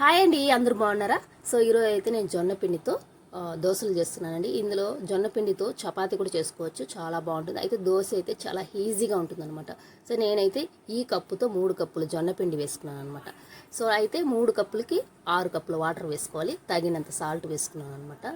Hi అండి, అందరూ బాగున్నారా? సో ఈరోజు అయితే నేను జొన్న పిండితో దోశలు చేస్తున్నానండి. ఇందులో జొన్న పిండితో చపాతీ కూడా చేసుకోవచ్చు, చాలా బాగుంటుంది. అయితే దోశ అయితే చాలా ఈజీగా ఉంటుంది అనమాట. సో నేనైతే ఈ కప్పుతో 3 కప్పులు జొన్న పిండి వేసుకున్నాను అనమాట. సో అయితే 3 కప్పులకి 6 కప్పుల వాటర్ వేసుకోవాలి, తగినంత సాల్ట్ వేసుకున్నాను అనమాట.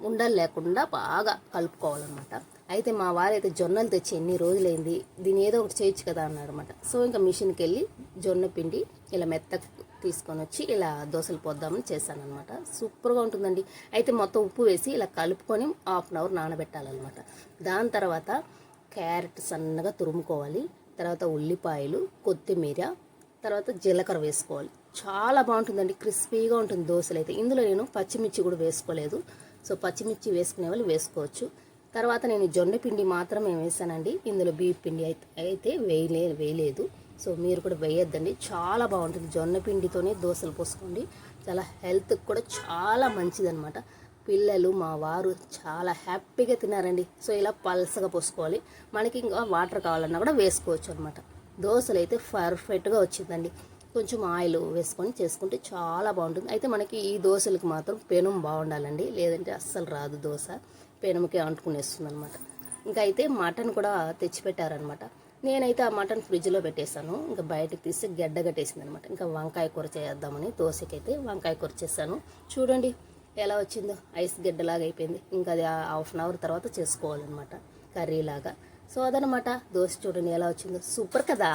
ఉండలు లేకుండా బాగా కలుపుకోవాలన్నమాట. అయితే మా వారైతే జొన్నలు తెచ్చి ఎన్ని రోజులైంది, దీని ఏదో ఒకటి చేయొచ్చు కదా అన్నారన్నమాట. సో ఇంకా మిషన్కి వెళ్ళి జొన్న పిండి ఇలా మెత్తగా తీసుకొని వచ్చి ఇలా దోశలు పోద్దామని చేశాను అనమాట. సూపర్గా ఉంటుందండి. అయితే మొత్తం ఉప్పు వేసి ఇలా కలుపుకొని హాఫ్ అన్ అవర్ నానబెట్టాలన్నమాట. దాని తర్వాత క్యారెట్ సన్నగా తురుముకోవాలి, తర్వాత ఉల్లిపాయలు, కొత్తిమీర, తర్వాత జీలకర్ర వేసుకోవాలి. చాలా బాగుంటుందండి, క్రిస్పీగా ఉంటుంది దోశలు అయితే. ఇందులో నేను పచ్చిమిర్చి కూడా వేసుకోలేదు. సో పచ్చిమిర్చి వేసుకునే వాళ్ళు వేసుకోవచ్చు. తర్వాత నేను జొన్న పిండి మాత్రమే వేసానండి, ఇందులో బియ్యం పిండి అయితే వేయలేదు. సో మీరు కూడా వేయొద్దండి, చాలా బాగుంటుంది. జొన్న పిండితోనే దోశలు పోసుకోండి, చాలా హెల్త్కి కూడా చాలా మంచిదన్నమాట. పిల్లలు మా వారు చాలా హ్యాపీగా తిన్నారండి. సో ఇలా పల్సగా పోసుకోవాలి. మనకి ఇంకా వాటర్ కావాలన్నా కూడా వేసుకోవచ్చు అనమాట. దోశలు అయితే పర్ఫెక్ట్గా వచ్చిందండి. కొంచెం ఆయిల్ వేసుకొని చేసుకుంటే చాలా బాగుంటుంది. అయితే మనకి ఈ దోశలకు మాత్రం పెనం బాగుండాలండి, లేదంటే అస్సలు రాదు దోశ. పెనంకి అంటుకునేస్తుంది అనమాట. ఇంకా అయితే మటన్ కూడా తెచ్చిపెట్టారనమాట. నేనైతే ఆ మటన్ ఫ్రిడ్జ్లో పెట్టేశాను, ఇంకా బయటకు తీసి గడ్డ కట్టేసింది అనమాట. ఇంకా వంకాయ కూర చేద్దామని దోశకైతే వంకాయ కూర చేశాను. చూడండి ఎలా వచ్చిందో, ఐస్ గడ్డలాగా అయిపోయింది. ఇంకా అది హాఫ్ అన్ అవర్ తర్వాత చేసుకోవాలన్నమాట, కర్రీలాగా. సో అదనమాట దోశ. చూడండి ఎలా వచ్చిందో, సూపర్ కదా.